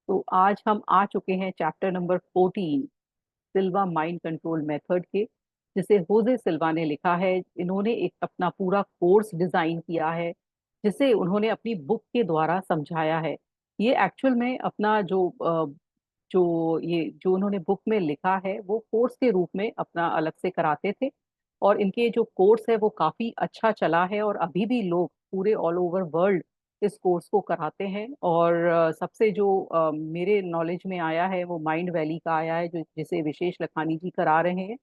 तो आज हम आ चुके हैं चैप्टर नंबर 14, सिल्वा माइंड कंट्रोल मेथड के, जिसे होजे सिल्वा ने लिखा है। इन्होंने एक अपना पूरा कोर्स डिजाइन किया है, जिसे उन्होंने अपनी बुक के द्वारा समझाया है। ये एक्चुअल में अपना जो उन्होंने बुक में लिखा है वो कोर्स के रूप में अपना अलग से कराते थे। और इनके जो कोर्स है वो काफी अच्छा चला है, और अभी भी लोग पूरे ऑल ओवर वर्ल्ड इस कोर्स को कराते हैं। और सबसे जो मेरे नॉलेज में आया है वो माइंड वैली का आया है, जो जिसे विशेष लखानी जी करा रहे हैं।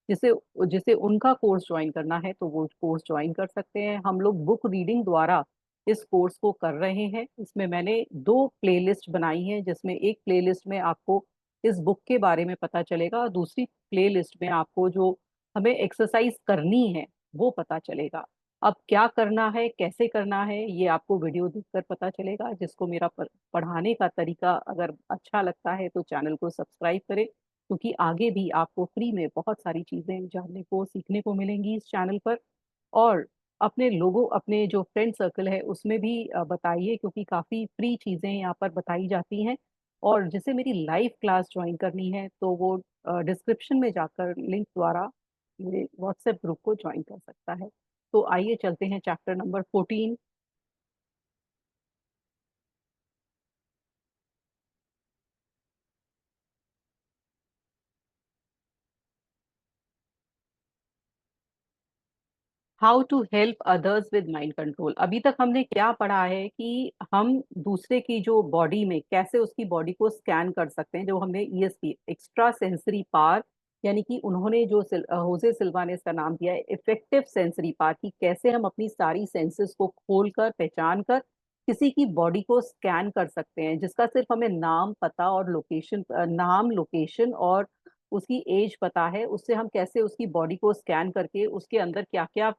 जिसे जिसे उनका कोर्स ज्वाइन करना है तो वो कोर्स ज्वाइन कर सकते हैं। हम लोग बुक रीडिंग द्वारा इस कोर्स को कर रहे हैं। इसमें मैंने दो प्लेलिस्ट बनाई हैं, जिसमें एक प्लेलिस्ट में आपको इस बुक के बारे में पता चलेगा, और दूसरी प्लेलिस्ट में आपको जो हमें एक्सरसाइज करनी है वो पता चलेगा। अब क्या करना है, कैसे करना है, ये आपको वीडियो देखकर पता चलेगा। जिसको मेरा पढ़ाने का तरीका अगर अच्छा लगता है तो चैनल को सब्सक्राइब करें, क्योंकि आगे भी आपको फ्री में बहुत सारी चीजें जानने को सीखने को मिलेंगी इस चैनल पर। और अपने लोगों, अपने जो फ्रेंड सर्कल है उसमें भी बताइए, क्योंकि काफी फ्री चीजें यहाँ पर बताई जाती हैं। और जिसे मेरी लाइव क्लास ज्वाइन करनी है तो वो डिस्क्रिप्शन में जाकर लिंक द्वारा मेरे व्हाट्सएप ग्रुप को ज्वाइन कर सकता है। तो आइए चलते हैं chapter number 14। How to help others with mind control. अभी तक हमने क्या पढ़ा है कि हम दूसरे की जो बॉडी में कैसे उसकी बॉडी को स्कैन कर सकते हैं, जो हमने ईएसपी, एक्स्ट्रा सेंसरी पावर, यानी कि उन्होंने जो होजे सिल्वा ने इसका नाम दिया है इफेक्टिव सेंसरी पावर, कि कैसे हम अपनी सारी सेंसेस को खोल कर पहचान कर किसी की बॉडी को स्कैन कर सकते हैं, जिसका सिर्फ हमें नाम पता और लोकेशन, नाम लोकेशन और उसकी एज पता है। उससे हम कैसे उसकी बॉडी को स्कैन करके उसके अंदर क्या क्या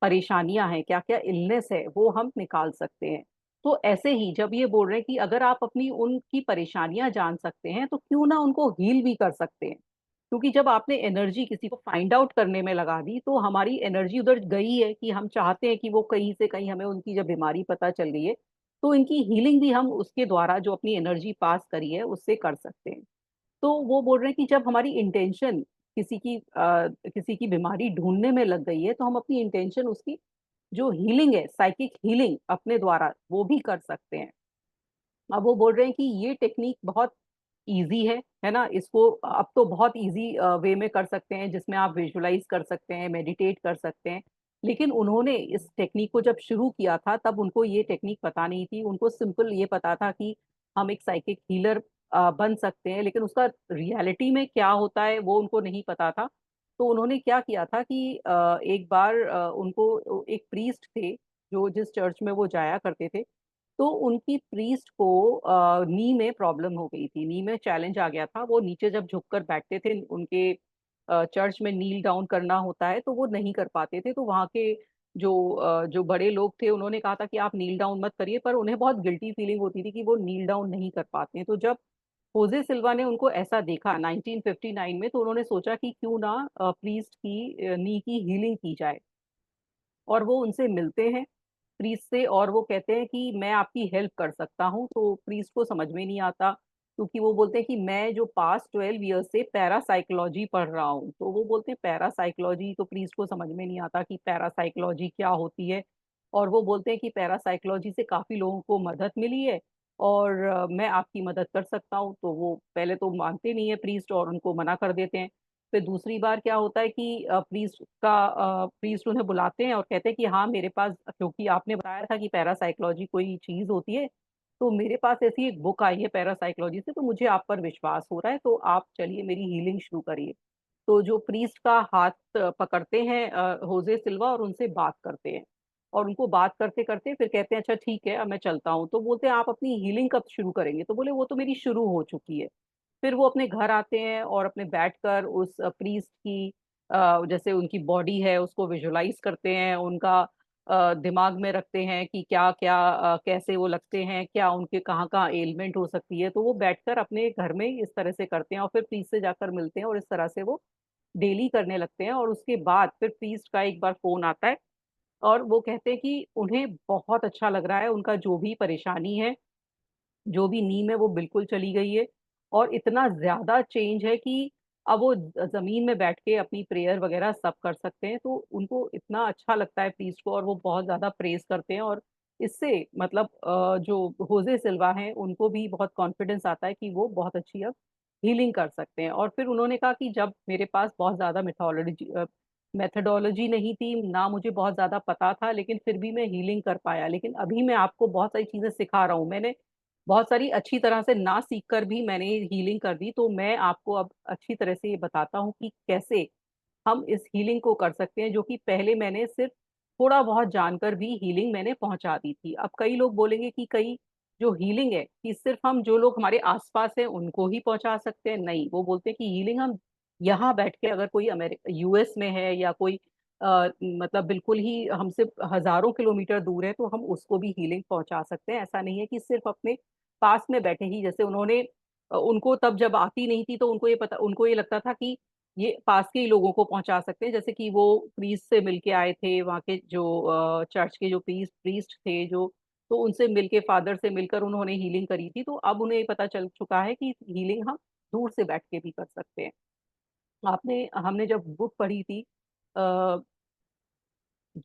परेशानियां हैं, क्या क्या इलनेस है, वो हम निकाल सकते हैं। तो ऐसे ही जब ये बोल रहे हैं कि अगर आप अपनी उनकी परेशानियां जान सकते हैं तो क्यों ना उनको हील भी कर सकते हैं। क्योंकि जब आपने एनर्जी किसी को फाइंड आउट करने में लगा दी तो हमारी एनर्जी उधर गई है, कि हम चाहते हैं कि वो कहीं से कहीं हमें उनकी जब बीमारी पता चल गई है तो इनकी हीलिंग भी हम उसके द्वारा जो अपनी एनर्जी पास करी है उससे कर सकते हैं। तो वो बोल रहे हैं कि जब हमारी इंटेंशन किसी की बीमारी ढूंढने में लग गई है तो हम अपनी इंटेंशन उसकी जो हीलिंग है, साइकिक हीलिंग अपने द्वारा वो भी कर सकते हैं। अब वो बोल रहे हैं कि ये टेक्निक बहुत इजी है ना। इसको अब तो बहुत इजी वे में कर सकते हैं, जिसमें आप विजुलाइज कर सकते हैं, मेडिटेट कर सकते हैं। लेकिन उन्होंने इस टेक्निक को जब शुरू किया था तब उनको ये टेक्निक पता नहीं थी। उनको सिंपल ये पता था कि हम एक साइकिक हीलर बन सकते हैं, लेकिन उसका रियलिटी में क्या होता है वो उनको नहीं पता था। तो उन्होंने क्या किया था कि एक बार उनको एक प्रीस्ट थे जो जिस चर्च में वो जाया करते थे, तो उनकी प्रीस्ट को नी में प्रॉब्लम हो गई थी, नी में चैलेंज आ गया था। वो नीचे जब झुककर बैठते थे, उनके चर्च में नील डाउन करना होता है तो वो नहीं कर पाते थे। तो वहाँ के जो बड़े लोग थे उन्होंने कहा था कि आप नील डाउन मत करिए, पर उन्हें बहुत गिल्टी फीलिंग होती थी कि वो नील डाउन नहीं कर पाते हैं। तो जब होजे सिल्वा ने उनको ऐसा देखा 1959 में, तो उन्होंने सोचा कि क्यों ना प्रीस्ट की नी की हीलिंग की जाए। और वो उनसे मिलते हैं, प्रीस्ट से, और वो कहते हैं कि मैं आपकी हेल्प कर सकता हूँ। तो प्रीस्ट को समझ में नहीं आता, क्योंकि वो बोलते हैं कि मैं जो पास्ट 12 ईयर्स से पैरासाइकोलॉजी पढ़ रहा हूँ। तो वो बोलते हैं पैरासाइकोलॉजी, तो प्रीस्ट को समझ में नहीं आता कि पैरासाइकोलॉजी क्या होती है। और वो बोलते हैं कि पैरासाइकोलॉजी से काफी लोगों को मदद मिली है, और मैं आपकी मदद कर सकता हूँ। तो वो पहले तो मानते नहीं है प्रीस्ट और उनको मना कर देते हैं। फिर दूसरी बार क्या होता है कि प्रीस्ट उन्हें बुलाते हैं और कहते हैं कि हाँ मेरे पास, क्योंकि आपने बताया था कि पैरासाइकोलॉजी कोई चीज होती है, तो मेरे पास ऐसी एक बुक आई है पैरासाइकोलॉजी से, तो मुझे आप पर विश्वास हो रहा है, तो आप चलिए मेरी हीलिंग शुरू करिए। तो जो प्रीस्ट का हाथ पकड़ते हैं होजे सिल्वा, और उनसे बात करते हैं। और उनको बात करते करते फिर कहते हैं अच्छा ठीक है अब मैं चलता हूँ। तो बोलते हैं आप अपनी हीलिंग कब शुरू करेंगे? तो बोले वो तो मेरी शुरू हो चुकी है। फिर वो अपने घर आते हैं और अपने बैठकर उस प्रीस्ट की जैसे उनकी बॉडी है उसको विजुलाइज करते हैं, उनका दिमाग में रखते हैं कि क्या क्या कैसे वो लगते हैं, क्या उनके कहाँ कहाँ एलिमेंट हो सकती है। तो वो बैठकर अपने घर में इस तरह से करते हैं, और फिर प्रीस्ट से जाकर मिलते हैं, और इस तरह से वो डेली करने लगते हैं। और उसके बाद फिर प्रीस्ट का एक बार फोन आता है, और वो कहते हैं कि उन्हें बहुत अच्छा लग रहा है, उनका जो भी परेशानी है जो भी नीम है वो बिल्कुल चली गई है। और इतना ज्यादा चेंज है कि अब वो जमीन में बैठ के अपनी प्रेयर वगैरह सब कर सकते हैं। तो उनको इतना अच्छा लगता है प्रीस्ट को, और वो बहुत ज्यादा प्रेज करते हैं। और इससे मतलब जो होजे सिल्वा हैं उनको भी बहुत कॉन्फिडेंस आता है कि वो बहुत अच्छी अब हीलिंग कर सकते हैं। और फिर उन्होंने कहा कि जब मेरे पास बहुत ज्यादा मेथोडोलॉजी नहीं थी ना, मुझे बहुत ज्यादा पता था, लेकिन फिर भी मैं हीलिंग कर पाया। लेकिन अभी मैं आपको बहुत सारी चीजें सिखा रहा हूँ। मैंने बहुत सारी अच्छी तरह से ना सीख कर भी मैंने हीलिंग कर दी, तो मैं आपको अब अच्छी तरह से ये बताता हूँ कि कैसे हम इस हीलिंग को कर सकते हैं, जो कि पहले मैंने सिर्फ थोड़ा बहुत जानकर भी हीलिंग मैंने पहुंचा दी थी। अब कई लोग बोलेंगे कि कई जो हीलिंग है कि सिर्फ हम जो लोग हमारे आसपास हैं उनको ही पहुंचा सकते हैं। नहीं, वो बोलते हैं कि हीलिंग हम यहाँ बैठ के, अगर कोई अमेरिका यूएस में है या कोई मतलब बिल्कुल ही हमसे हजारों किलोमीटर दूर है, तो हम उसको भी हीलिंग पहुंचा सकते हैं। ऐसा नहीं है कि सिर्फ अपने पास में बैठे ही, जैसे उन्होंने उनको तब जब आती नहीं थी तो उनको ये लगता था कि ये पास के ही लोगों को पहुंचा सकते हैं। जैसे कि वो प्रीस्ट से मिलके आए थे, वहाँ के जो चर्च के जो प्रीस्ट थे, जो तो उनसे मिलके, फादर से मिलकर उन्होंने हीलिंग करी थी। तो अब उन्हें पता चल चुका है कि हीलिंग हम दूर से बैठ के भी कर सकते हैं। आपने हमने जब बुक पढ़ी थी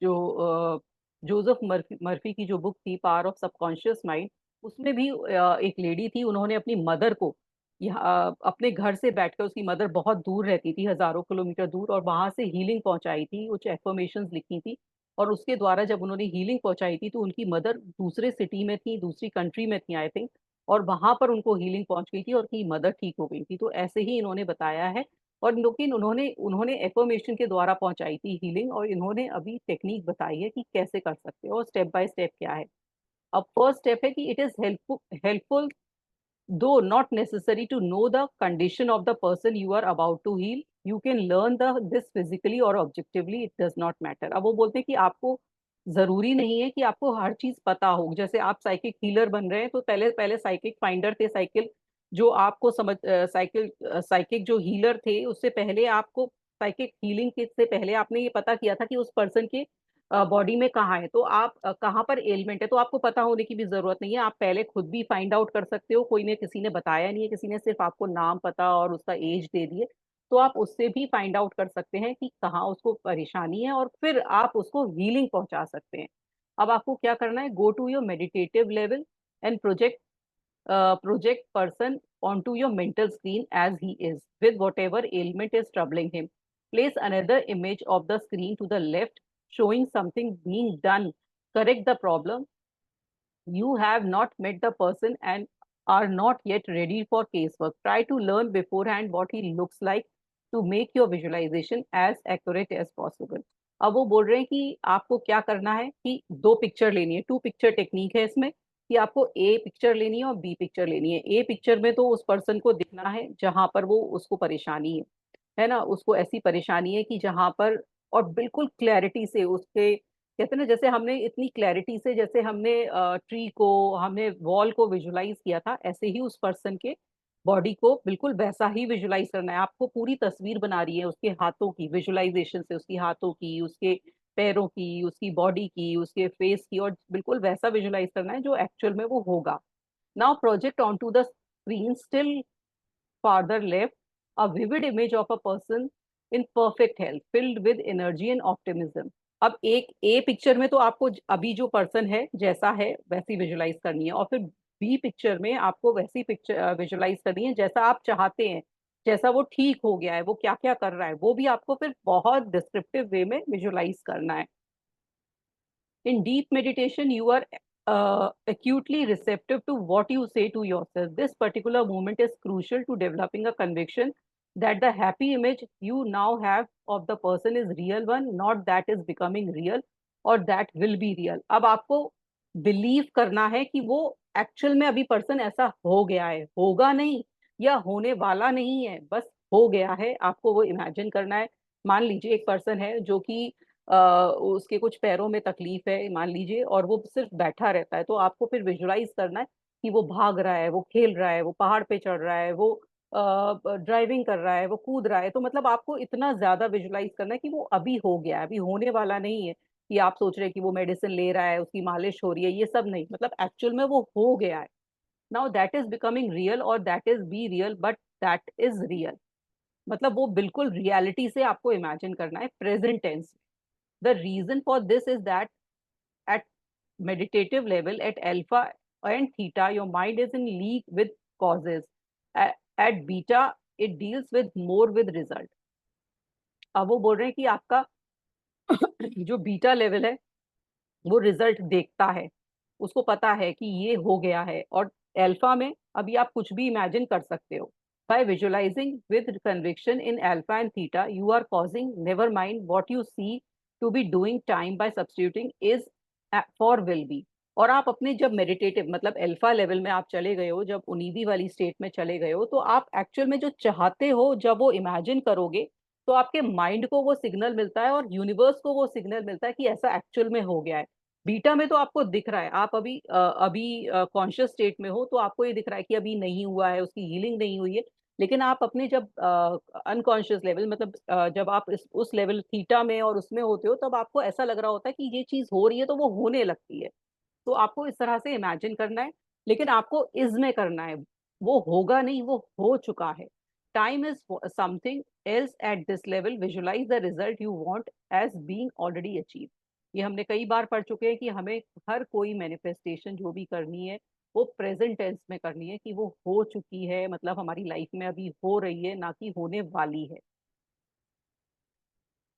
जो जोसेफ मर्फी की जो बुक थी, पावर ऑफ सबकॉन्शियस माइंड, उसमें भी एक लेडी थी, उन्होंने अपनी मदर को यहाँ अपने घर से बैठकर, उसकी मदर बहुत दूर रहती थी, हजारों किलोमीटर दूर, और वहां से हीलिंग पहुंचाई थी, कुछ एफर्मेशंस लिखी थी। और उसके द्वारा जब उन्होंने हीलिंग पहुंचाई थी तो उनकी मदर दूसरे सिटी में थी, दूसरी कंट्री में थी आई थिंक, और वहां पर उनको हीलिंग पहुंच गई थी और उनकी मदर ठीक हो गई थी। तो ऐसे ही इन्होंने बताया है। और लेकिन उन्होंने उन्होंने एफर्मेशन के द्वारा पहुंचाई थी हीलिंग, और इन्होंने अभी टेक्निक बताई है कि कैसे कर सकते हो और स्टेप बाय स्टेप क्या है। अब फर्स्ट स्टेप है कि it is helpful though not necessary to know the condition of the person you are about to heal, you can learn the this physically और objectively, it does not matter. अब वो बोलते हैं कि आपको जरूरी नहीं है कि आपको हर चीज पता हो। जैसे आप साइकिक हीलर बन रहे हैं तो पहले पहले साइकिक फाइंडर थे, साइकिल जो आपको समझ साइकिक जो हीलर थे, उससे पहले आपको साइकिक हीलिंग के से पहले आपने ये पता किया था कि उस पर्सन के बॉडी में कहाँ है, तो आप कहाँ पर एलिमेंट है, तो आपको पता होने की भी जरूरत नहीं है। आप पहले खुद भी फाइंड आउट कर सकते हो। कोई ने किसी ने बताया नहीं है, किसी ने सिर्फ आपको नाम पता और उसका एज दे दिए, तो आप उससे भी फाइंड आउट कर सकते हैं कि कहाँ उसको परेशानी है, और फिर आप उसको हीलिंग पहुंचा सकते हैं। अब आपको क्या करना है, go to your meditative level and project person onto your mental screen as he is, with whatever ailment is troubling him. Place another image of the screen to the left, showing something being done. Correct the problem. You have not met the person and are not yet ready for casework. Try to learn beforehand what he looks like to make your visualization as accurate as possible. अब वो बोल रहे हैं कि आपको क्या करना है कि दो पिक्चर लेनी है, टू पिक्चर टेक्निक है इसमें, कि आपको ए पिक्चर लेनी है और बी पिक्चर लेनी है। ए पिक्चर में तो उस पर्सन को दिखना है जहां पर वो उसको परेशानी है ना, उसको ऐसी परेशानी है कि जहां पर, और बिल्कुल क्लैरिटी से उसके, कहते हैं ना, जैसे हमने इतनी क्लैरिटी से, जैसे हमने ट्री को, हमने वॉल को विजुलाइज किया था, ऐसे ही उस पर्सन के बॉडी को बिल्कुल वैसा ही विजुलाइज करना है। आपको पूरी तस्वीर बना रही है उसके हाथों की, विजुलाइजेशन से उसकी हाथों की, उसके पैरों की, उसकी बॉडी की, उसके फेस की, और बिल्कुल वैसा विजुलाइज करना है जो एक्चुअल में वो होगा। Now project on to the screen still farther left, a vivid image of a person in perfect health, filled with energy and optimism. अब एक ए पिक्चर में तो आपको अभी जो पर्सन है जैसा है वैसी विजुलाइज करनी है, और फिर बी पिक्चर में आपको वैसी पिक्चर विजुलाइज करनी है जैसा आप चाहते हैं, जैसा वो ठीक हो गया है, वो क्या क्या कर रहा है, वो भी आपको फिर बहुत डिस्क्रिप्टिव वे में विजुलाइज करना है। In deep meditation, you are acutely receptive to what you say to yourself. This particular moment is crucial to developing a conviction that the happy image you now have of the person is real one, not that is becoming real or that will be real. अब आपको believe करना है कि वो actual में अभी person ऐसा हो गया है, होगा नहीं या होने वाला नहीं है, बस हो गया है। आपको वो इमेजिन करना है। मान लीजिए एक पर्सन है जो कि उसके कुछ पैरों में तकलीफ है मान लीजिए, और वो सिर्फ बैठा रहता है, तो आपको फिर विजुलाइज करना है कि वो भाग रहा है, वो खेल रहा है, वो पहाड़ पे चढ़ रहा है, वो ड्राइविंग कर रहा है, वो कूद रहा है। तो मतलब आपको इतना ज्यादा विजुलाइज करना है कि वो अभी हो गया है, अभी होने वाला नहीं है कि आप सोच रहे हैं कि वो मेडिसिन ले रहा है, उसकी मालिश हो रही है, ये सब नहीं, मतलब एक्चुअल में वो हो गया है। Now that is becoming real और that is be real but that is real. मतलब वो बिल्कुल रियलिटी से आपको इमेजिन करना है present tense. The reason for this is that at meditative level at alpha and theta your mind is in league with causes. At beta it deals with more with result। अब वो बोल रहे हैं कि आपका जो बीटा लेवल है वो रिजल्ट देखता है, उसको पता है कि ये हो गया है। और अल्फा में अभी आप कुछ भी इमेजिन कर सकते हो। By visualizing with conviction in alpha and theta you are causing never mind what you see to be doing time by substituting is for will be. और आप अपने जब मेडिटेटिव मतलब अल्फा लेवल में आप चले गए हो, जब उनीदी वाली स्टेट में चले गए हो, तो आप एक्चुअल में जो चाहते हो जब वो इमेजिन करोगे तो आपके माइंड को वो सिग्नल मिलता है और यूनिवर्स को वो सिग्नल मिलता है कि ऐसा एक्चुअल में हो गया है। बीटा में तो आपको दिख रहा है, आप अभी कॉन्शियस स्टेट में हो तो आपको ये दिख रहा है कि अभी नहीं हुआ है, उसकी हीलिंग नहीं हुई है। लेकिन आप अपने जब अनकॉन्शियस लेवल मतलब जब आप उस लेवल थीटा में और उसमें होते हो तब आपको ऐसा लग रहा होता है कि ये चीज हो रही है तो वो होने लगती है। तो आपको इस तरह से इमेजिन करना है, लेकिन आपको इज में करना है। वो होगा नहीं, वो हो चुका है। Time is something else at this level, visualize the result you want as being already achieve. ये हमने कई बार पढ़ चुके हैं कि हमें हर कोई मैनिफेस्टेशन जो भी करनी है वो प्रेजेंट टेंस में करनी है, कि वो हो चुकी है, मतलब हमारी लाइफ में अभी हो रही है, ना कि होने वाली है।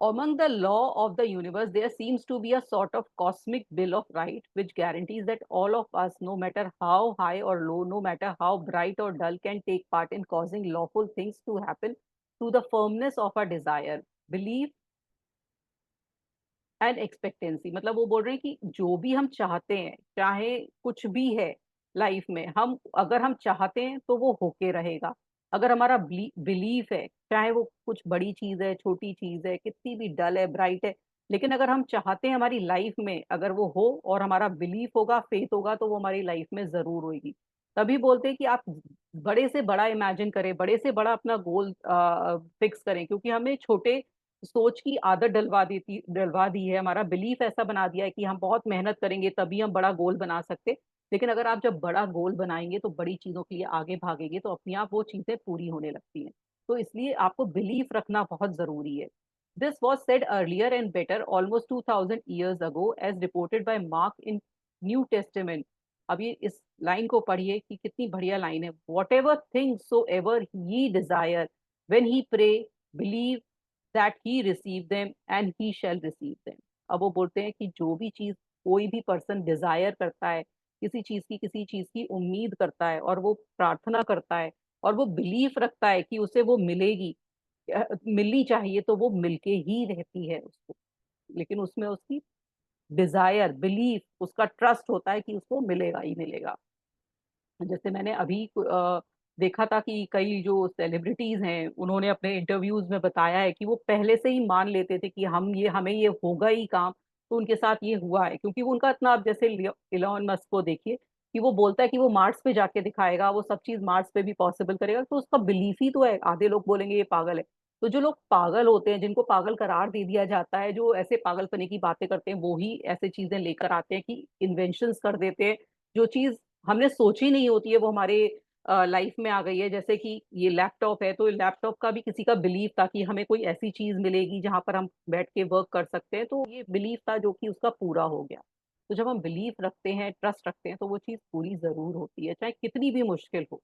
Among the law of the universe, there seems to be a sort of cosmic bill of right which guarantees that all of us, no matter how high or low, no matter how bright or dull, can take part in causing lawful things to happen to the firmness of our desire, belief and expectancy. मतलब वो बोल रहे हैं कि जो भी हम चाहते हैं, चाहे कुछ भी है लाइफ में, हम अगर हम चाहते हैं तो वो होके रहेगा। अगर हमारा बिलीफ है, चाहे वो कुछ बड़ी चीज है, छोटी चीज है, कितनी भी डल है ब्राइट है, लेकिन अगर हम चाहते हैं हमारी लाइफ में अगर वो हो और हमारा बिलीफ होगा, फेथ होगा, तो वो हमारी लाइफ में जरूर होगी। तभी बोलते हैं कि आप बड़े से बड़ा इमेजिन करें, बड़े से बड़ा अपना गोल फिक्स करें, क्योंकि हमें छोटे सोच की आदत डलवा दी है, हमारा बिलीफ ऐसा बना दिया है कि हम बहुत मेहनत करेंगे तभी हम बड़ा गोल बना सकते। लेकिन अगर आप जब बड़ा गोल बनाएंगे तो बड़ी चीजों के लिए आगे भागेंगे तो अपने आप वो चीजें पूरी होने लगती हैं। तो इसलिए आपको बिलीफ रखना बहुत जरूरी है। This was said earlier and better almost 2000 years ago as reported by Mark in New Testament. अब ये इस लाइन को पढ़िए कि कितनी बढ़िया लाइन है। Whatever things soever he desire when he pray believe that he receive them and he shall receive them। अब वो बोलते हैं कि जो भी चीज कोई भी पर्सन डिजायर करता है, किसी चीज की उम्मीद करता है और वो प्रार्थना करता है और वो बिलीफ रखता है कि उसे वो मिलेगी, मिलनी चाहिए, तो वो मिलके ही रहती है उसको। लेकिन उसमें उसकी डिजायर, बिलीफ, उसका ट्रस्ट होता है कि उसको मिलेगा ही मिलेगा। जैसे मैंने अभी देखा था कि कई जो सेलिब्रिटीज हैं उन्होंने अपने इंटरव्यूज में बताया है कि वो पहले से ही मान लेते थे कि हमें ये होगा ही काम। तो उनके साथ ये हुआ है, क्योंकि वो उनका इतना, आप जैसे इलॉन मस्क को देखिए कि वो बोलता है कि वो मार्स पे जाके दिखाएगा, वो सब चीज मार्स पे भी पॉसिबल करेगा, तो उसका बिलीफ ही तो है। आधे लोग बोलेंगे ये पागल है। तो जो लोग पागल होते हैं, जिनको पागल करार दे दिया जाता है, जो ऐसे पागलपने की बातें करते हैं, वो ही ऐसे चीजें लेकर आते हैं कि इन्वेंशंस कर देते हैं। जो चीज हमने सोची नहीं होती है वो हमारे लाइफ में आ गई है। जैसे कि ये लैपटॉप है, तो लैपटॉप का भी किसी का बिलीव था कि हमें कोई ऐसी चीज मिलेगी जहां पर हम बैठ के वर्क कर सकते हैं, तो ये बिलीव था जो कि उसका पूरा हो गया। तो जब हम बिलीव रखते हैं, ट्रस्ट रखते हैं, तो वो चीज पूरी जरूर होती है, चाहे कितनी भी मुश्किल हो।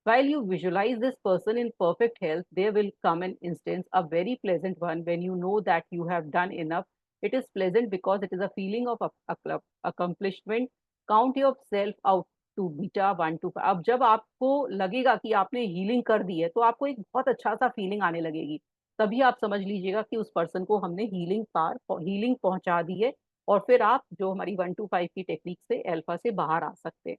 While you visualize this person in perfect health, there will come an instance, a very pleasant one, when you know that you have done enough. It is pleasant because it is a feeling of accomplishment. Count yourself out to beta 1 to 5। अब जब आपको लगेगा कि आपने healing कर दी है तो आपको एक बहुत अच्छा सा फीलिंग आने लगेगी। तभी आप समझ लीजिएगा कि उस पर्सन को हमने हीलिंग पहुंचा दी है। और फिर आप जो हमारी 1 to 5 की टेक्निक से अल्फा से बाहर आ सकते हैं।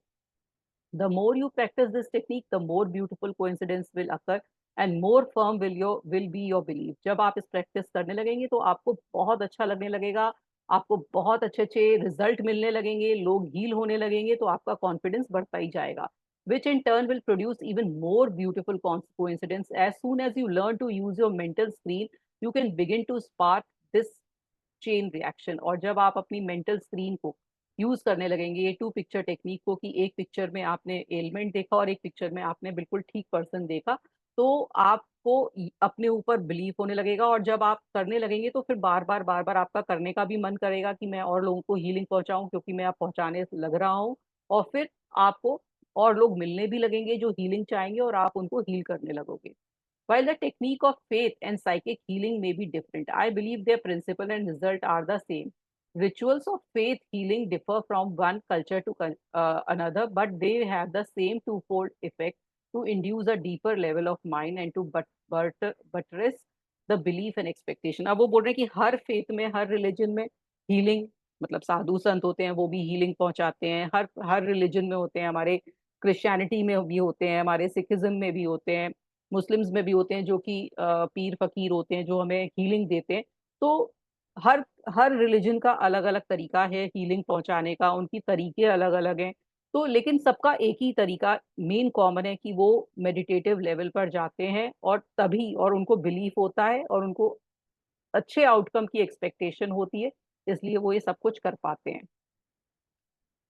The more you practice this technique, the more beautiful coincidence will occur and more firm will be your belief। जब आप इस प्रैक्टिस करने लगेंगे तो आपको बहुत अच्छा लगने लगेगा, आपको बहुत अच्छे अच्छे रिजल्ट मिलने लगेंगे, लोग हील होने लगेंगे, तो आपका कॉन्फिडेंस बढ़ता ही जाएगा। which in turn will produce even more beautiful coincidence। as soon as you learn to use your mental screen, you can begin to spark this chain reaction. और जब आप अपनी मेंटल स्क्रीन को यूज करने लगेंगे ये टू पिक्चर टेक्निक को, कि एक पिक्चर में आपने एलिमेंट देखा और एक पिक्चर में आपने बिल्कुल ठीक पर्सन देखा, तो आपको अपने ऊपर बिलीव होने लगेगा। और जब आप करने लगेंगे तो फिर बार बार आपका करने का भी मन करेगा कि मैं और लोगों को हीलिंग पहुंचाऊं, क्योंकि मैं आप पहुंचाने लग रहा हूँ। और फिर आपको और लोग मिलने भी लगेंगे जो हीलिंग चाहेंगे और आप उनको हील करने लगोगे। While the technique of faith and psychic healing may be different, I believe their principle and result are the same. Rituals of faith healing differ from one culture to another, but they have the same twofold effect: to induce a deeper level of mind and to buttress the belief and expectation. अब वो बोल रहे हैं कि हर faith में, हर religion में healing, मतलब साधु संत होते हैं वो भी हीलिंग पहुंचाते हैं, हर हर रिलीजन में होते हैं, हमारे क्रिश्चियनिटी में भी होते हैं, हमारे सिखिज्म में भी होते हैं, मुस्लिम्स में भी होते हैं, जो कि पीर फकीर होते हैं जो हमें हीलिंग देते हैं। तो हर हर रिलीजन का अलग अलग तरीका है हीलिंग पहुंचाने का, उनकी तरीके अलग अलग हैं। तो लेकिन सबका एक ही तरीका मेन कॉमन है कि वो मेडिटेटिव लेवल पर जाते हैं, और तभी और उनको बिलीफ होता है और उनको अच्छे आउटकम की एक्सपेक्टेशन होती है, इसलिए वो ये सब कुछ कर पाते हैं।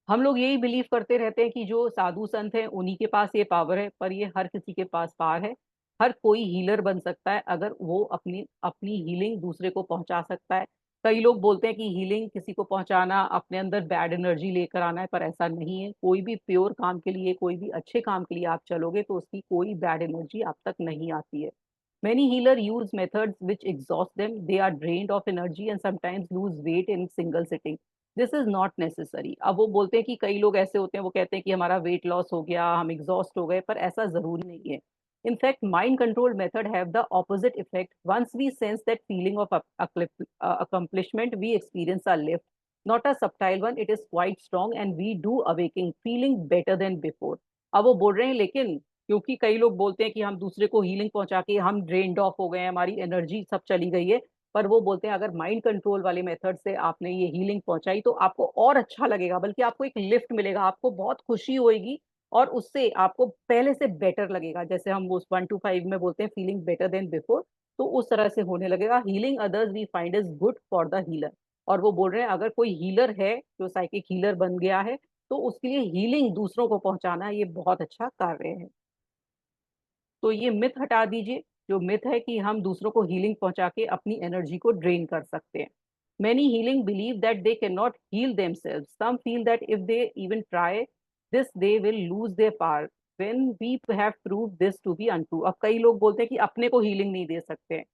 हम लोग यही बिलीव करते रहते हैं कि जो साधु संत हैं उन्हीं के पास ये पावर है, पर ये हर किसी के पास पावर है। हर कोई हीलर बन सकता है अगर वो अपनी अपनी हीलिंग दूसरे को पहुंचा सकता है। कई लोग बोलते हैं कि हीलिंग किसी को पहुंचाना अपने अंदर बैड एनर्जी लेकर आना है, पर ऐसा नहीं है। कोई भी प्योर काम के लिए, कोई भी अच्छे काम के लिए आप चलोगे तो उसकी कोई बैड एनर्जी आप तक नहीं आती है। Many healer use methods which exhaust them. They are drained of energy and sometimes lose weight in single sitting. This is not necessary. अब वो बोलते हैं कि कई लोग ऐसे होते हैं, वो कहते हैं कि हमारा वेट लॉस हो गया, हम एग्जॉस्ट हो गए, पर ऐसा जरूरी नहीं है। In fact mind control method have the opposite effect. Once we sense that feeling of accomplishment we experience a lift, not a subtle one, it is quite strong and we do awaking feeling better than before। अब वो बोल रहे हैं लेकिन क्योंकि कई लोग बोलते हैं कि हम दूसरे को हीलिंग पहुंचा के हम ड्रेन्ड ऑफ हो गए हैं, हमारी एनर्जी सब चली गई है, पर वो बोलते हैं अगर माइंड कंट्रोल वाले मेथड से आपने ये हीलिंग पहुंचाई तो आपको और अच्छा लगेगा, बल्कि आपको एक लिफ्ट मिलेगा, आपको बहुत खुशी होगी, और उससे आपको पहले से बेटर लगेगा। जैसे हम उस 1 to 5 में बोलते हैं फीलिंग बेटर देन बिफोर, तो उस तरह से होने लगेगा। Healing others we find is good for the healer. और वो बोल रहे हैं अगर कोई हीलर है जो साइकिक हीलर बन गया है, तो उसके लिए हीलिंग दूसरों को पहुंचाना ये बहुत अच्छा कार्य है। तो ये मिथ हटा दीजिए, जो मिथ है कि हम दूसरों को हीलिंग पहुंचा के अपनी एनर्जी को ड्रेन कर सकते हैं। Many healing believe that they cannot heal themselves. Some feel that if they even try this, they will lose their power. When we have proved this to be untrue, अब कई लोग बोलते हैं कि अपने को हीलिंग नहीं दे सकते हैं।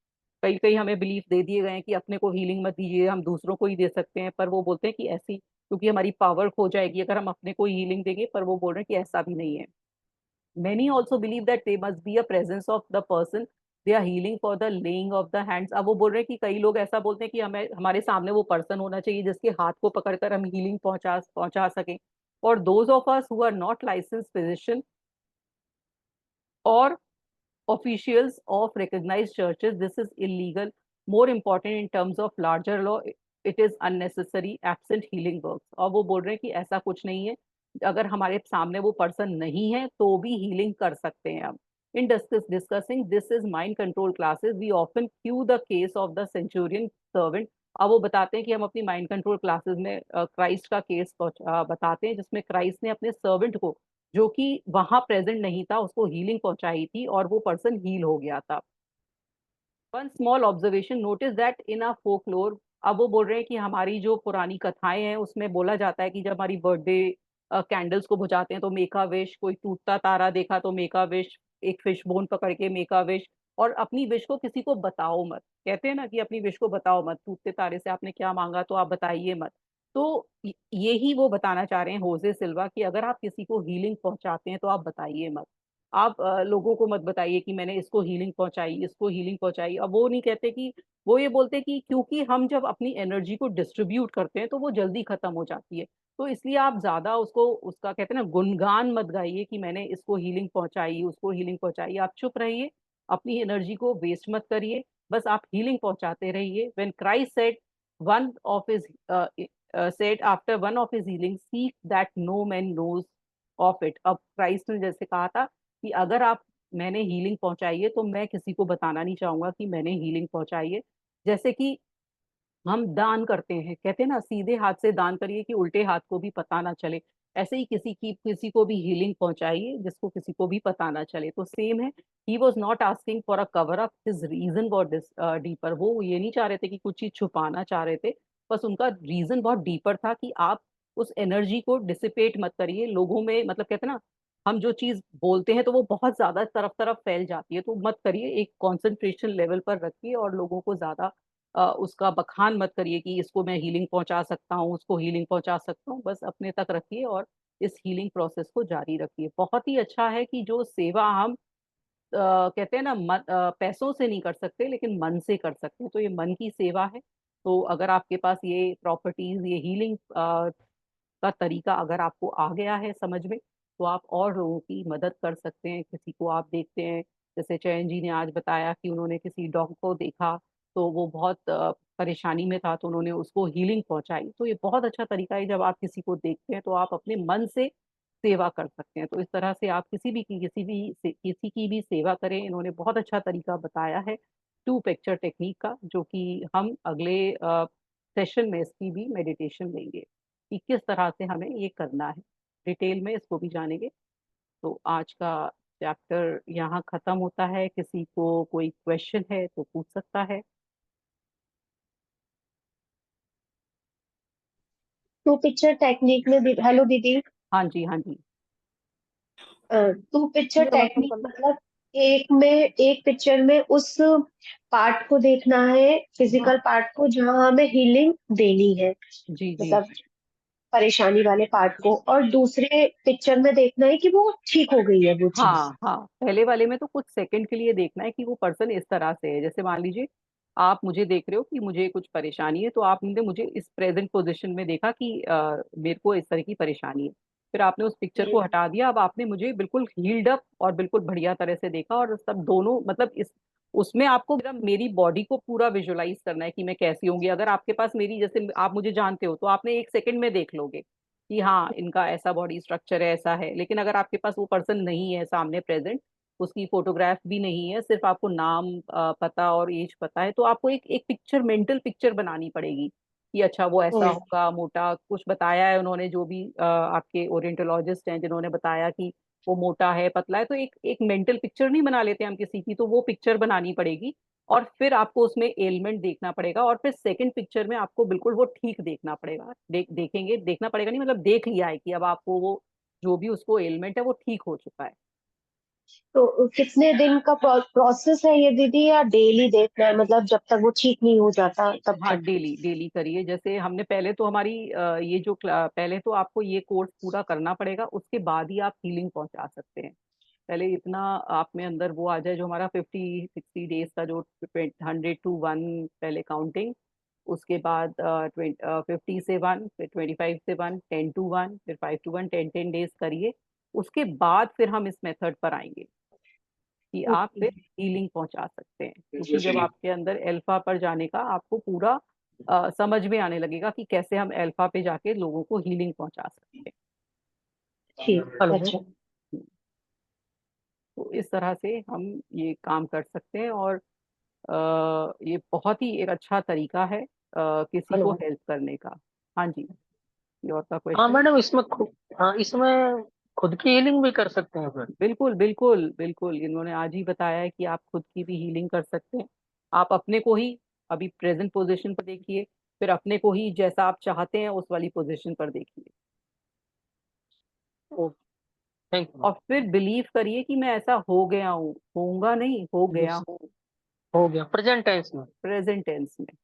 कई कई हमें बिलीफ दे दिए गए हैं कि अपने को हीलिंग मत दीजिए, हम दूसरों को ही दे सकते हैं, पर वो बोलते हैं कि ऐसी, क्योंकि हमारी पावर खो जाएगी अगर हम अपने को हीलिंग देंगे, पर वो बोल रहे हैं कि ऐसा भी नहीं है। Many also believe that there must be a presence of the person they are healing for the laying of the hands। अब वो बोल रहे हैं कि कई लोग ऐसा बोलते हैं कि हमें हमारे सामने वो पर्सन होना चाहिए जिसके हाथ को पकड़कर हम हीलिंग पहुंचा पहुंचा सकें। और those of us who are not licensed physician or officials of recognized churches, this is illegal। More important in terms of larger law, it is unnecessary absent healing works। और वो बोल रहे हैं कि ऐसा कुछ नहीं है, अगर हमारे सामने वो पर्सन नहीं है तो भी हीलिंग कर सकते हैं हम। In discussing this is mind control classes we often cue the case of the centurion servant. अब वो बताते हैं कि हम अपनी माइंड कंट्रोल क्लासेस में क्राइस्ट का केस बताते हैं, जिसमें क्राइस्ट ने अपने सर्वेंट को, जो कि वहां प्रेजेंट नहीं था, उसको हीलिंग पहुंचाई थी और वो पर्सन हील हो गया था। One small observation, notice that in a folklore. अब वो बोल रहे हैं कि हमारी जो पुरानी कथाएं हैं उसमें बोला जाता है कि जब हमारी बर्थडे कैंडल्स को बुझाते हैं तो मेक अ विश, कोई टूटता तारा देखा तो मेक अ विश, एक फिश बोन पकड़ के मेक अ विश, और अपनी विश को किसी को बताओ मत। कहते हैं ना कि अपनी विश को बताओ मत, टूटते तारे से आपने क्या मांगा तो आप बताइए मत। तो यही वो बताना चाह रहे हैं होजे सिल्वा, कि अगर आप किसी को हीलिंग पहुंचाते हैं तो आप बताइए मत। आप लोगों को मत बताइए कि मैंने इसको हीलिंग पहुंचाई, इसको हीलिंग पहुंचाई। अब वो नहीं कहते कि, वो ये बोलते कि क्योंकि हम जब अपनी एनर्जी को डिस्ट्रीब्यूट करते हैं तो वो जल्दी खत्म हो जाती है, तो इसलिए आप ज्यादा उसको, उसका कहते हैं ना, गुणगान मत गाइए कि मैंने इसको हीलिंग पहुंचाई, उसको हीलिंग पहुंचाई। आप चुप रहिए, अपनी एनर्जी को वेस्ट मत करिए, बस आप हीलिंग पहुंचाते रहिए। When Christ said one of his said after one of his healings, seek that no man knows of it। अब क्राइस्ट ने जैसे कहा था कि अगर आप, मैंने हीलिंग पहुंचाई है तो मैं किसी को बताना नहीं चाहूंगा कि मैंने हीलिंग पहुंचाई है। जैसे कि हम दान करते हैं, कहते हैं ना सीधे हाथ से दान करिए कि उल्टे हाथ को भी पता ना चले। ऐसे ही किसी को भी हीलिंग पहुंचाइए जिसको किसी को भी पता ना चले। तो सेम है, he was not asking for a cover up, his reason what this deeper. वो ये नहीं चाह रहे थे कि कुछ चीज छुपाना चाह रहे थे, बस उनका रीजन बहुत डीपर था कि आप उस एनर्जी को डिसिपेट मत करिए लोगों में। मतलब कहते हैं ना, हम जो चीज बोलते हैं तो वो बहुत ज्यादा तरफ तरफ फैल जाती है, तो मत करिए, एक कॉन्सेंट्रेशन लेवल पर रखिए और लोगों को ज्यादा उसका बखान मत करिए कि इसको मैं हीलिंग पहुंचा सकता हूँ, उसको हीलिंग पहुंचा सकता हूँ। बस अपने तक रखिए और इस हीलिंग प्रोसेस को जारी रखिए। बहुत ही अच्छा है कि जो सेवा हम कहते हैं ना पैसों से नहीं कर सकते लेकिन मन से कर सकते हैं, तो ये मन की सेवा है। तो अगर आपके पास ये प्रॉपर्टीज, ये हीलिंग का तरीका अगर आपको आ गया है समझ में, तो आप और लोगों की मदद कर सकते हैं। किसी को आप देखते हैं, जैसे चयन जी ने आज बताया कि उन्होंने किसी डॉग को देखा तो वो बहुत परेशानी में था, तो उन्होंने उसको हीलिंग पहुंचाई। तो ये बहुत अच्छा तरीका है, जब आप किसी को देखते हैं तो आप अपने मन से सेवा कर सकते हैं। तो इस तरह से आप किसी की भी सेवा करें। इन्होंने बहुत अच्छा तरीका बताया है टू पिक्चर टेक्निक का, जो कि हम अगले सेशन में इसकी भी मेडिटेशन लेंगे कि किस तरह से हमें ये करना है, डिटेल में इसको भी जानेंगे। तो आज का चैप्टर यहाँ खत्म होता है। किसी को कोई क्वेश्चन है तो पूछ सकता है। टू पिक्चर टेक्निक में हेलो दीदी। हाँ जी, हाँ जी। टू पिक्चर ये वाला तो टेक्निक कल। मतलब एक पिक्चर में उस पार्ट को देखना है, हाँ फिजिकल पार्ट को जहाँ हमें हीलिंग देनी है, जी जी। मतलब परेशानी वाले पार्ट को, और दूसरे पिक्चर में देखना है कि वो ठीक हो गई है वो चीज। हाँ हाँ, पहले वाले में तो कुछ सेकंड के लिए देखना है कि वो पर्सन इस तरह से है। जैसे मान लीजिए आप मुझे देख रहे हो कि मुझे कुछ परेशानी है, तो आपने मुझे इस प्रेजेंट पोजीशन में देखा कि मेरे को इस तरह की परेशानी है। फिर आपने उस पिक्चर को हटा दिया, अब आपने मुझे बिल्कुल हील्ड अप और बिल्कुल बढ़िया तरह से देखा, और सब दोनों मतलब इस उसमें आपको मेरी बॉडी को पूरा विजुलाइज करना है कि मैं कैसी होंगी। अगर आपके पास मेरी, जैसे आप मुझे जानते हो तो आपने एक सेकंड में देख लोगे कि हाँ इनका ऐसा बॉडी स्ट्रक्चर है, ऐसा है। लेकिन अगर आपके पास वो पर्सन नहीं है सामने प्रेजेंट, उसकी फोटोग्राफ भी नहीं है, सिर्फ आपको नाम पता और एज पता है, तो आपको एक एक पिक्चर, मेंटल पिक्चर बनानी पड़ेगी कि अच्छा वो ऐसा हम्म। होगा, मोटा, कुछ बताया है उन्होंने, जो भी आपके ओरिएंटोलॉजिस्ट हैं जिन्होंने बताया कि वो मोटा है, पतला है। तो एक एक मेंटल पिक्चर नहीं बना लेते हम किसी की, तो वो पिक्चर बनानी पड़ेगी। और फिर आपको उसमें एलिमेंट देखना पड़ेगा, और फिर सेकंड पिक्चर में आपको बिल्कुल वो ठीक देखना पड़ेगा। देखेंगे, देखना पड़ेगा नहीं, मतलब देख लिया है कि अब आपको वो जो भी उसको एलिमेंट है वो ठीक हो चुका है। तो कितने दिन का प्रोसेस है ये दीदी, या डेली देखना है, मतलब जब तक वो ठीक नहीं हो जाता तब हाँ, तक? डेली डेली करिए। जैसे हमने पहले तो हमारी ये जो पहले तो आपको ये कोर्स पूरा करना पड़ेगा, उसके बाद ही आप हीलिंग पहुंचा सकते हैं। पहले इतना आप में अंदर वो आ जाए, जो हमारा 50-60 डेज का जो 100 to 1 पहले काउंटिंग, उसके बाद 50 से 1, फिर 25 से 1, 10 to 1, फिर 5 to 1, 10-10 डेज करिए। उसके बाद फिर हम इस मेथड पर आएंगे कि आप ओके। फिर हीलिंग पहुंचा सकते हैं, क्योंकि जब आपके अंदर अल्फा पर जाने का आपको पूरा समझ में आने लगेगा कि कैसे हम अल्फा पे जाके लोगों को हीलिंग पहुंचा सकते ठीक, हेलो। अच्छा। हैं। तो इस तरह से हम ये काम कर सकते हैं, और ये बहुत ही एक अच्छा तरीका है किसी को हेलो। हेल्प करने का। हाँ जी, ये और का हाँ क्वेश्चन। मैडम, इसमें हाँ, इसमें खुद की हीलिंग भी कर सकते हैं फिर? बिल्कुल बिल्कुल बिल्कुल, इन्होंने आज ही बताया है कि आप खुद की भी हीलिंग कर सकते हैं। आप अपने को ही अभी प्रेजेंट पोजीशन पर देखिए, फिर अपने को ही जैसा आप चाहते हैं उस वाली पोजीशन पर देखिए, ओ, थैंक यू। और फिर बिलीव करिए कि मैं ऐसा हो गया हूँ, होऊंगा नहीं, हो गया यस, हूँ। हो गया प्रेजेंट टेंस में। प्रेजेंट टेंस में,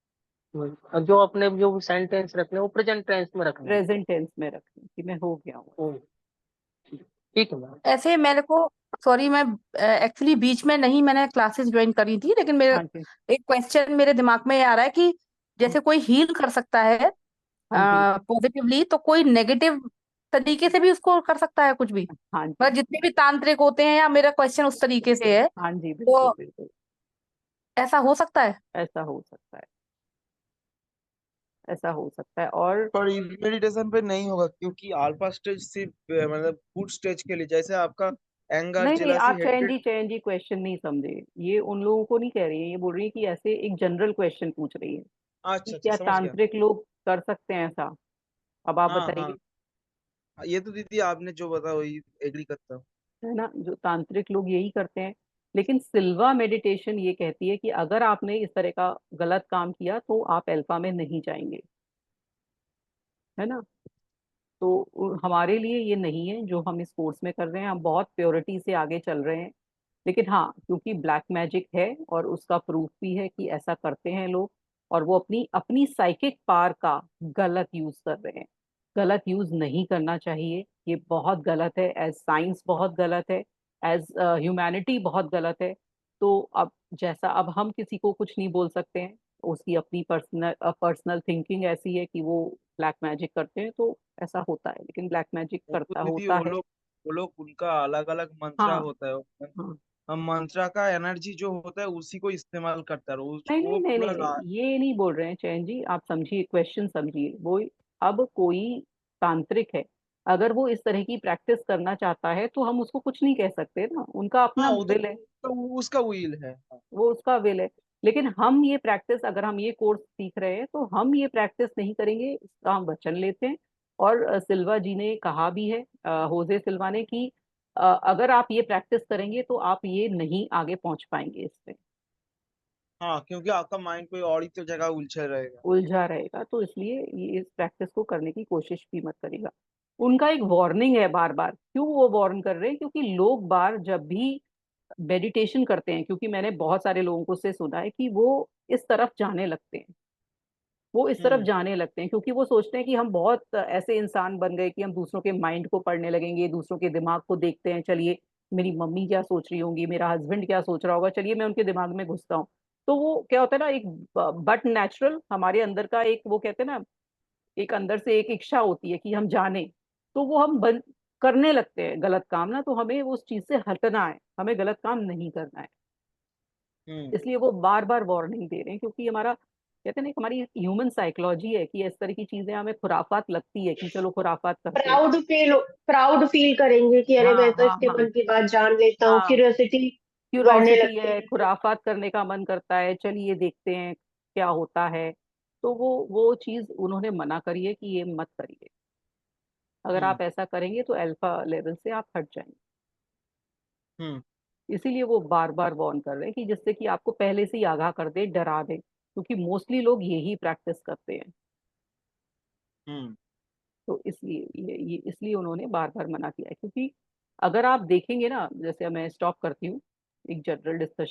और जो अपने जो सेंटेंस रखने हैं वो प्रेजेंट टेंस में रखने हैं। प्रेजेंट टेंस में रखें कि मैं हो गया हूँ। ओ, ठीक है मैडम। ऐसे मेरे को, सॉरी, मैं एक्चुअली बीच में नहीं, मैंने क्लासेस ज्वाइन करी थी, लेकिन मेरे हाँ जी, एक क्वेश्चन मेरे दिमाग में ये आ रहा है कि जैसे कोई हील कर सकता है हाँ जी, पॉजिटिवली, तो कोई नेगेटिव तरीके से भी उसको कर सकता है कुछ भी? हाँ जी, मतलब जितने भी तांत्रिक होते हैं, या मेरा क्वेश्चन उस तरीके से है, हाँ जी, बिल्कुल तो बिल्कुल, ऐसा हो सकता है? ऐसा हो सकता है, ऐसा हो सकता है। और पर मेडिटेशन पे नहीं होगा, क्योंकि अल्फा स्टेज सिर्फ मतलब गुड स्टेज के लिए, जैसे आपका एंगर, नहीं नहीं, जेलसी, आप हेट्रेड। चयन जी क्वेश्चन नहीं समझे। ये उन लोगों को नहीं कह रही है, ये बोल रही है कि ऐसे एक जनरल क्वेश्चन पूछ रही है अच्छा अच्छा, क्या समझ गया। तांत्रिक लोग कर सकते हैं ऐसा? अब आप हाँ बताइए। हाँ, ये तो दीदी आपने जो बताया वही एग्री करता हूँ। है ना, जो तांत्रिक लोग यही करते हैं। लेकिन सिल्वा मेडिटेशन ये कहती है कि अगर आपने इस तरह का गलत काम किया तो आप अल्फा में नहीं जाएंगे। है ना। तो हमारे लिए ये नहीं है जो हम इस कोर्स में कर रहे हैं, हम बहुत प्योरिटी से आगे चल रहे हैं। लेकिन हाँ, क्योंकि ब्लैक मैजिक है और उसका प्रूफ भी है कि ऐसा करते हैं लोग, और वो अपनी अपनी साइकिक पावर का गलत यूज कर रहे हैं। गलत यूज नहीं करना चाहिए, ये बहुत गलत है, एज साइंस बहुत गलत है, एज ह्यूमैनिटी बहुत गलत है। तो अब जैसा, अब हम किसी को कुछ नहीं बोल सकते हैं, उसकी अपनी पर्सनल थिंकिंग ऐसी है कि वो ब्लैक मैजिक करते हैं तो ऐसा होता है, लेकिन ब्लैक मैजिक वो तो करता दीदी होता है। वो लोग उनका अलग अलग मंत्रा हाँ। होता है। हाँ। हम मंत्रा का एनर्जी जो होता है उसी को इस्तेमाल करता है, नहीं वो नहीं नहीं पूरा नहीं नहीं, ये नहीं बोल रहे हैं चैन जी, आप समझिए, क्वेश्चन समझिए। वो अब कोई तांत्रिक है, अगर वो इस तरह की प्रैक्टिस करना चाहता है तो हम उसको कुछ नहीं कह सकते ना, उनका हाँ, अपना वो विल है। तो उसका विल है। हाँ। वो उसका विल है। लेकिन हम ये प्रैक्टिस, अगर हम ये कोर्स सीख रहे हैं तो हम ये प्रैक्टिस नहीं करेंगे, इसका हम वचन लेते हैं। और सिल्वा जी ने कहा भी है, होजे सिल्वा ने, कि अगर आप ये प्रैक्टिस करेंगे तो आप ये नहीं आगे पहुंच पाएंगे इससे, हाँ, क्योंकि आपका माइंड कोई और ही तो जगह उलझा रहेगा। उलझा रहेगा। तो इसलिए ये इस प्रैक्टिस को करने की कोशिश भी मत करेगा। उनका एक वार्निंग है बार बार। क्यों वो वार्न कर रहे हैं? क्योंकि लोग बार जब भी मेडिटेशन करते हैं, क्योंकि मैंने बहुत सारे लोगों को से सुना है कि वो इस तरफ जाने लगते हैं, वो इस तरफ हम्म जाने लगते हैं, क्योंकि वो सोचते हैं कि हम बहुत ऐसे इंसान बन गए कि हम दूसरों के माइंड को पढ़ने लगेंगे, दूसरों के दिमाग को देखते हैं, चलिए मेरी मम्मी क्या सोच रही होंगी, मेरा हस्बैंड क्या सोच रहा होगा, चलिए मैं उनके दिमाग में घुसता हूँ। तो वो क्या होता है ना, एक बट नेचुरल हमारे अंदर का एक, वो कहते हैं ना, एक अंदर से एक इच्छा होती है कि हम जाने। तो वो हम बंद करने लगते हैं गलत काम ना, तो हमें उस चीज से हटना है, हमें गलत काम नहीं करना है। हम्म इसलिए वो बार बार वार्निंग दे रहे हैं, क्योंकि हमारा, कहते हैं ना, हमारी ह्यूमन साइकोलॉजी है कि इस तरह की चीजें हमें खुराफात लगती है कि चलो खुराफात करते हैं। प्राउड फील करेंगे कि अरे हाँ मैं तो हाँ इसके हाँ। मन की बात जान लेता हूँ, हाँ, क्यूरियोसिटी बढ़ने क्यूरोसिटी लगती है, है। खुराफात करने का मन करता है, चलिए देखते हैं क्या होता है। तो वो चीज उन्होंने मना करी है कि ये मत करिए। अगर हम्म आप ऐसा करेंगे तो अल्फा लेवल से आप हट जाएंगे। हम्म इसीलिए वो बार बार वार्न कर रहे हैं कि जिससे कि आपको पहले से ही आगाह कर दे, डरा दे, क्योंकि मोस्टली लोग यही प्रैक्टिस करते हैं। हम्म तो इसलिए ये इसलिए उन्होंने बार बार मना किया है, क्योंकि अगर आप देखेंगे ना, जैसे मैं स्टॉप करती हूँ, एक जनरल डिस्कशन